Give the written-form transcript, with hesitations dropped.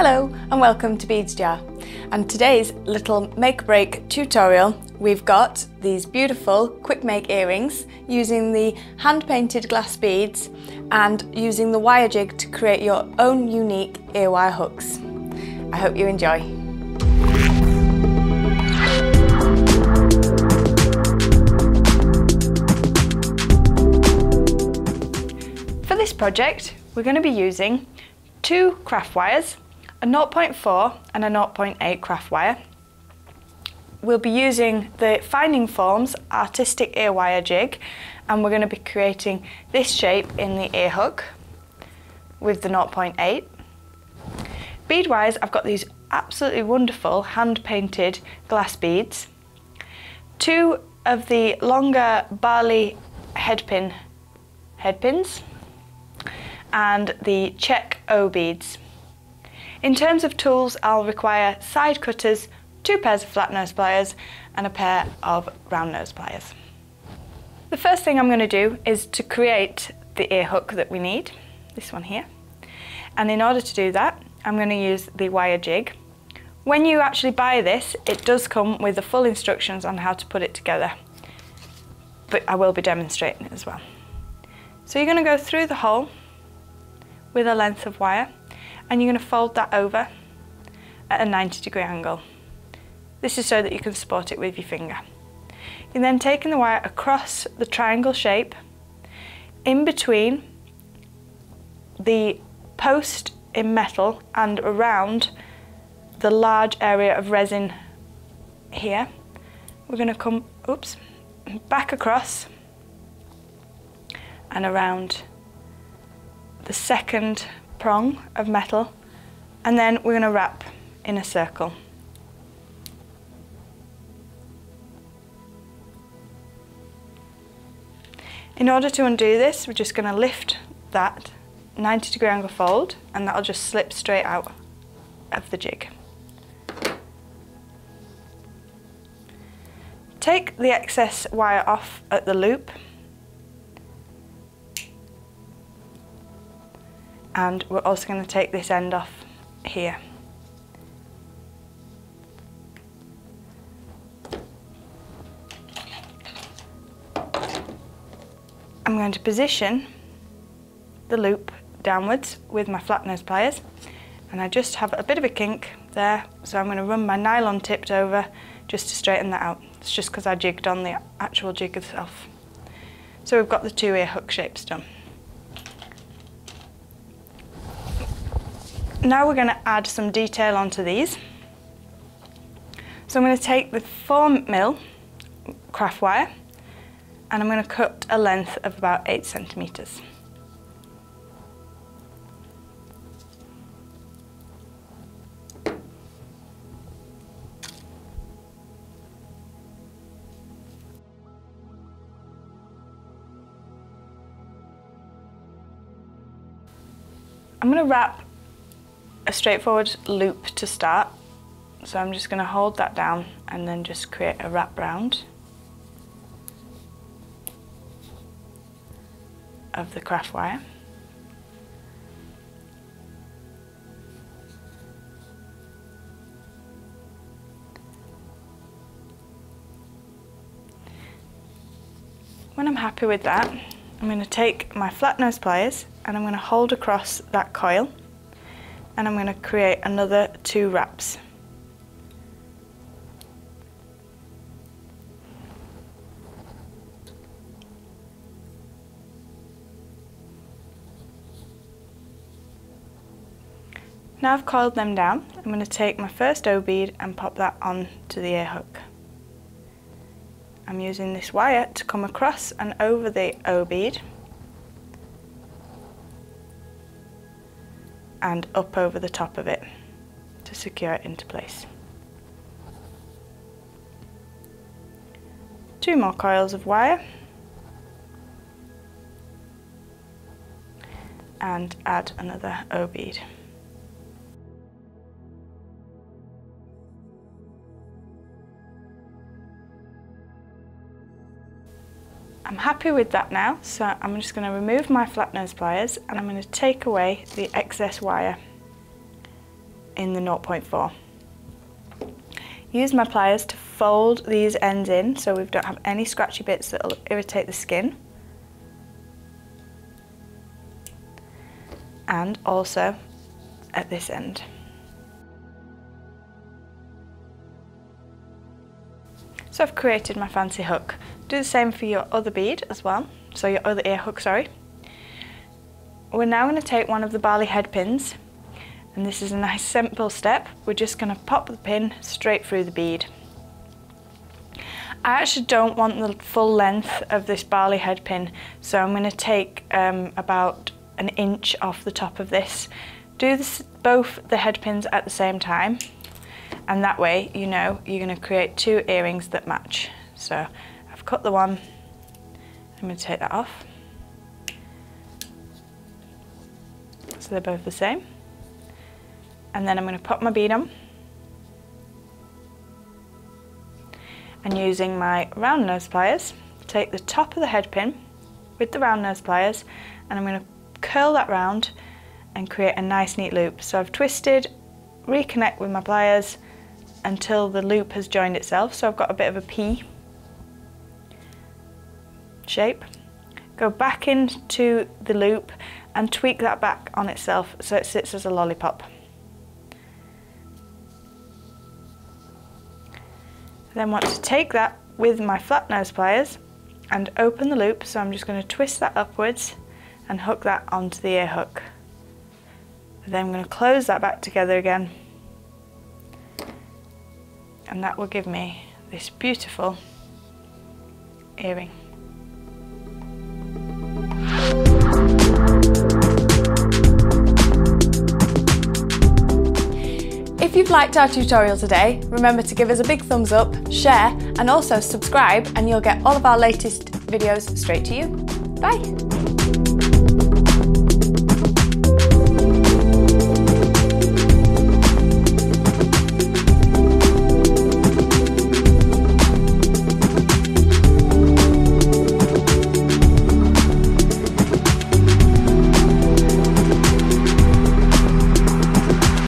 Hello and welcome to Beads Jar, and today's little make break tutorial we've got these beautiful quick make earrings using the hand painted glass beads and using the wire jig to create your own unique ear wire hooks. I hope you enjoy. For this project we're going to be using two craft wires, a 0.4 and a 0.8 craft wire. We'll be using the Finding Forms artistic ear wire jig, and we're going to be creating this shape in the ear hook with the 0.8. Bead wise, I've got these absolutely wonderful hand painted glass beads, two of the longer Bali headpins, and the check O beads. In terms of tools, I'll require side cutters, two pairs of flat nose pliers and a pair of round nose pliers. The first thing I'm going to do is to create the ear hook that we need, this one here. And in order to do that, I'm going to use the wire jig. When you actually buy this, it does come with the full instructions on how to put it together, but I will be demonstrating it as well. So you're going to go through the hole with a length of wire, and you're going to fold that over at a 90-degree angle. This is so that you can support it with your finger. You're then taking the wire across the triangle shape in between the post in metal and around the large area of resin here. We're going to come back across and around the second prong of metal, and then we're going to wrap in a circle. In order to undo this, we're just going to lift that 90-degree angle fold, and that'll just slip straight out of the jig. Take the excess wire off at the loop, and we're also going to take this end off here. I'm going to position the loop downwards with my flat nose pliers, and I just have a bit of a kink there, so I'm going to run my nylon tipped over just to straighten that out. It's just because I jigged on the actual jig itself. So we've got the two ear hook shapes done. Now we're going to add some detail onto these. So I'm going to take the 4mm craft wire, and I'm going to cut a length of about 8 centimetres. I'm going to wrap a straightforward loop to start, so I'm just going to hold that down and then just create a wrap round of the craft wire. When I'm happy with that, I'm going to take my flat nose pliers and I'm going to hold across that coil, and I'm going to create another 2 wraps. Now I've coiled them down, I'm going to take my first O bead and pop that onto the ear hook. I'm using this wire to come across and over the O bead and up over the top of it to secure it into place. 2 more coils of wire and add another O bead. I'm happy with that now, so I'm just going to remove my flat nose pliers and I'm going to take away the excess wire in the 0.4. Use my pliers to fold these ends in so we don't have any scratchy bits that will irritate the skin. And also at this end. So I've created my fancy hook. Do the same for your other bead as well, so your other ear hook, sorry. We're now going to take one of the barley head pins, and this is a nice simple step. We're just going to pop the pin straight through the bead. I actually don't want the full length of this barley head pin, so I'm going to take about an inch off the top of this. Do this, both the head pins at the same time, and that way you know you're going to create two earrings that match. So I've cut the one, I'm going to take that off. So they're both the same. And then I'm going to put my bead on. And using my round nose pliers, take the top of the head pin with the round nose pliers, and I'm going to curl that round and create a nice neat loop. So I've twisted, reconnect with my pliers until the loop has joined itself. So I've got a bit of a P shape. Go back into the loop and tweak that back on itself so it sits as a lollipop. Then want to take that with my flat nose pliers and open the loop, so I'm just going to twist that upwards and hook that onto the ear hook. Then I'm going to close that back together again, and that will give me this beautiful earring. If you've liked our tutorial today, remember to give us a big thumbs up, share, and also subscribe, and you'll get all of our latest videos straight to you. Bye!